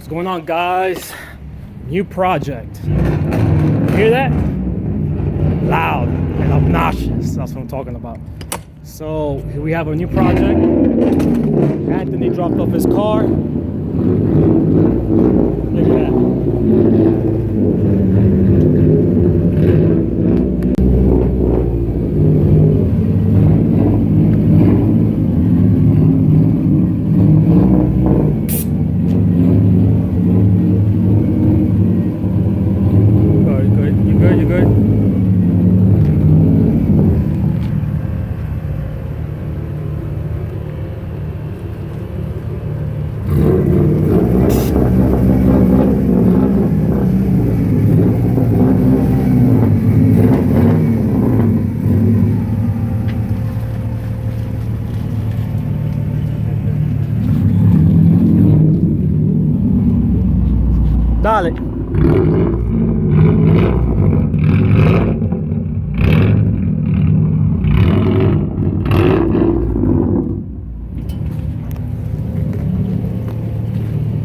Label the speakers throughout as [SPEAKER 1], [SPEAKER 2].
[SPEAKER 1] What's going on, guys? New project. Hear that? Loud and obnoxious. That's what I'm talking about. So here we have a new project. Anthony dropped off his car. Look at that. Dale.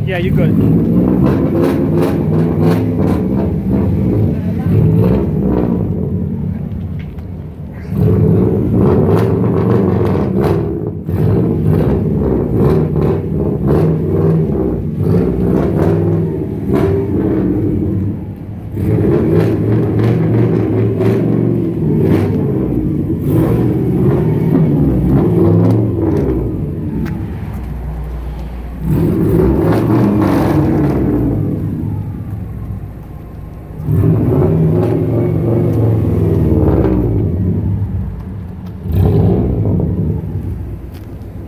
[SPEAKER 1] Yeah, you're good.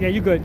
[SPEAKER 1] Yeah, you good.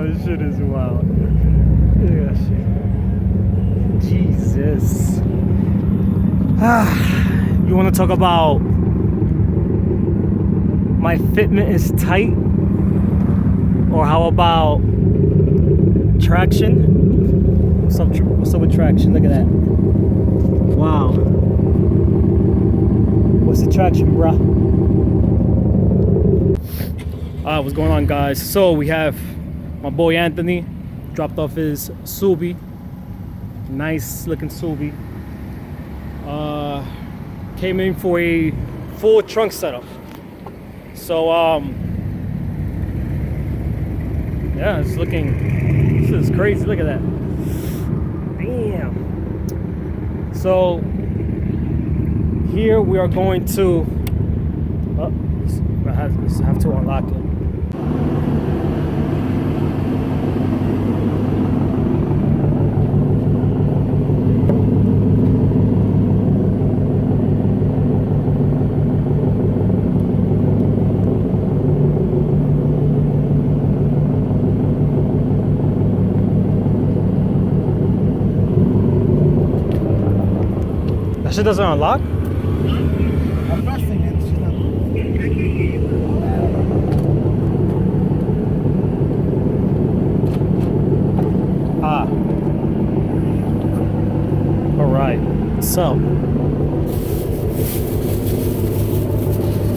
[SPEAKER 1] This shit is wild. Look at that shit. Jesus. You want to talk about my fitment is tight? Or how about traction? What's up with traction? Look at that. Wow. What's the traction, bruh? What's going on, guys? So we have my boy Anthony dropped off his Subi. Nice looking Subi. Came in for a full trunk setup. So yeah, it's looking, this is crazy. Look at that. Damn. So here we are going to I have to unlock it. That shit doesn't unlock?
[SPEAKER 2] I'm pressing it.
[SPEAKER 1] Ah. Alright. So.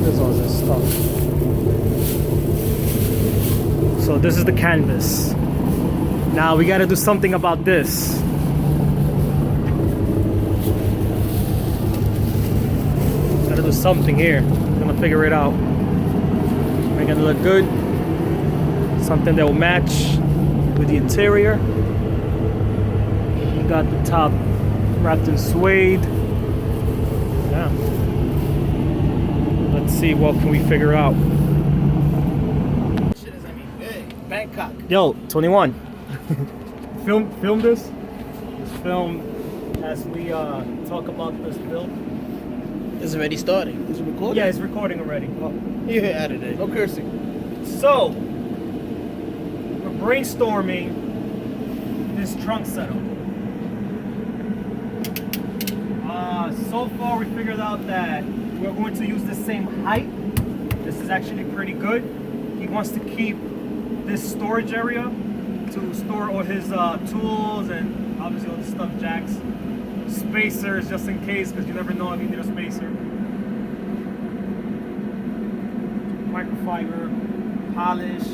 [SPEAKER 1] There's all this stuff. So this is the canvas. Now we gotta do something about this. Gotta do something here. I'm gonna figure it out. Make it look good. Something that will match with the interior. You got the top wrapped in suede. Yeah. Let's see what can we figure out.
[SPEAKER 2] Shit is, I mean, hey, Bangkok.
[SPEAKER 1] Yo, 21. film this. Let's film as we talk about this build.
[SPEAKER 2] It's already starting. Is it recording?
[SPEAKER 1] Yeah, it's recording already.
[SPEAKER 2] Oh, you hit out of there. No cursing.
[SPEAKER 1] So, we're brainstorming this trunk setup. So far we figured out that we're going to use the same height. This is actually pretty good. He wants to keep this storage area to store all his tools and obviously all the stuff, jacks, spacers just in case, because you never know if you need a spacer. Microfiber, polish,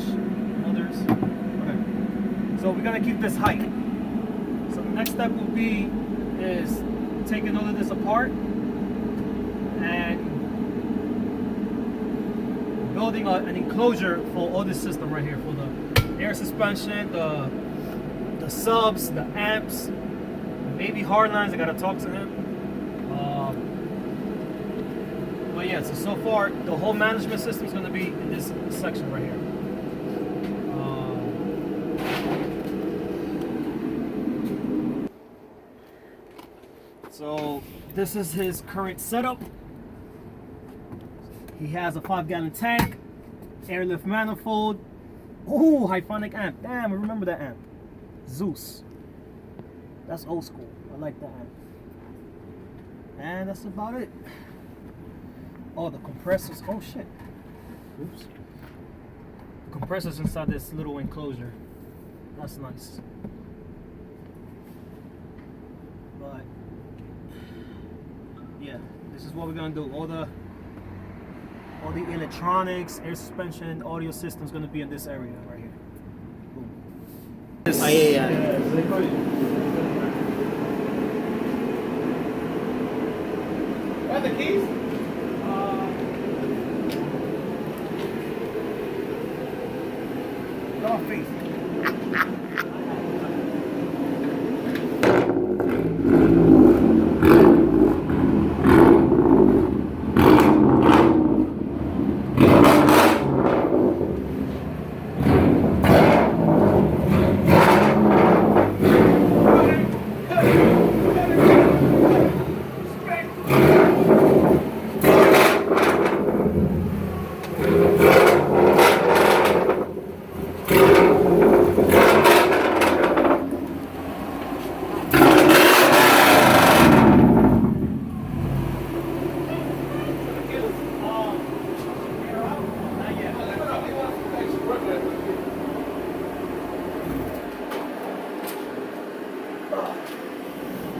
[SPEAKER 1] others. Okay. So we're gonna keep this height. So the next step will be is taking all of this apart and building an enclosure for all this system right here, for the air suspension, the subs, the amps, maybe hardlines. I gotta talk to him. But yeah, so far the whole management system is gonna be in this section right here. So this is his current setup. He has a 5-gallon tank, airlift manifold. Oh, Hyphonic amp. Damn, I remember that amp. Zeus. That's old school. I like that amp. And that's about it. Oh, the compressors. Oh shit. Oops. Compressors inside this little enclosure. That's nice. But yeah, this is what we're gonna do. All the electronics, air suspension, audio system is gonna be in this area right here. Boom.
[SPEAKER 2] Oh, yeah. Where are the keys? Your face.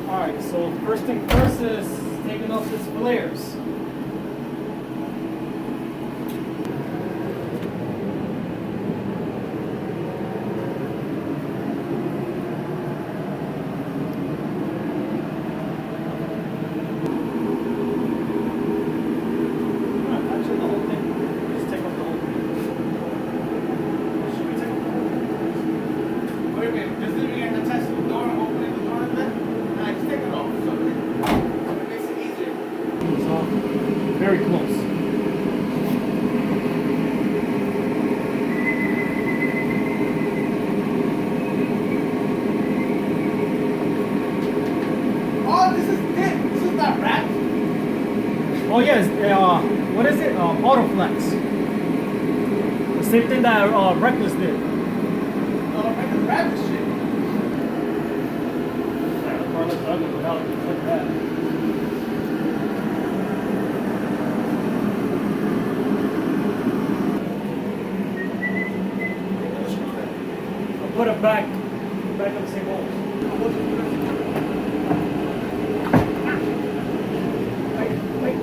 [SPEAKER 1] Alright, so first thing first is taking off these flares. Actually, the whole thing. Just take off the whole thing. Should we take off the whole thing?
[SPEAKER 2] Wait a minute. Does it mean to test the door and opening the door and then? Nah, just take it off. So it makes it easier.
[SPEAKER 1] So, very close.
[SPEAKER 2] Oh, this is thin. This is not wrapped.
[SPEAKER 1] Oh yes, what is it? Autoflex. The same thing that Reckless did.
[SPEAKER 2] Oh, I can wrap this shit.
[SPEAKER 1] Yeah, the car looks ugly without like that. back on the same holes. Wait.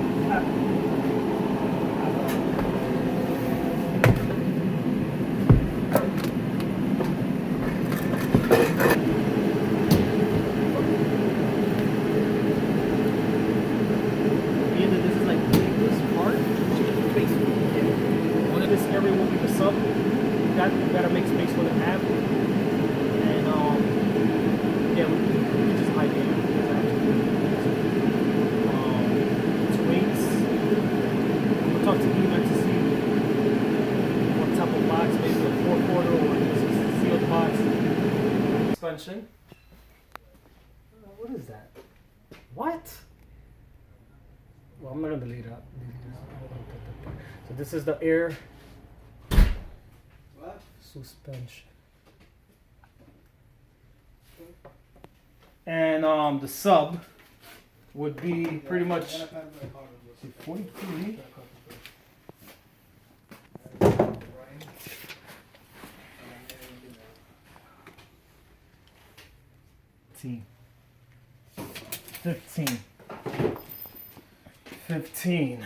[SPEAKER 1] Either this is like this part, basically. One of this area will be the sub. You gotta make space for the cab. And yeah, we just hide it. Its weights. We'll talk to Eman to see what type of box, maybe a 4-quarter or just a sealed box. Suspension. What is that? What? Well, I'm not gonna delete it. So this is the air suspension. And the sub would be pretty much 43. 15. 15.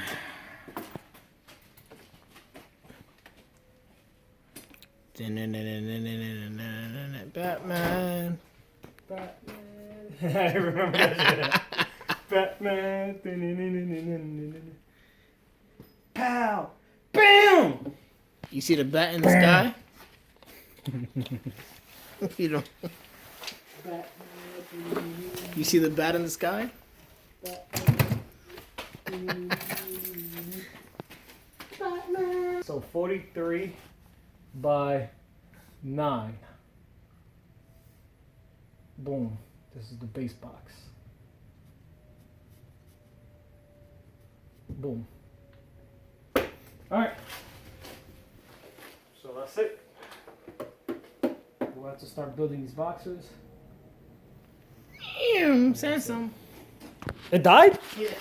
[SPEAKER 3] Batman.
[SPEAKER 1] I remember that shit. Batman. Pow! Bam!
[SPEAKER 3] You see the bat in the sky? You don't. You see the bat in the sky?
[SPEAKER 1] So 43 by 9. Boom. This is the base box. Boom. Alright. So that's it. We'll have to start building these boxes.
[SPEAKER 3] Damn, Samsung.
[SPEAKER 1] It died?
[SPEAKER 3] Yeah.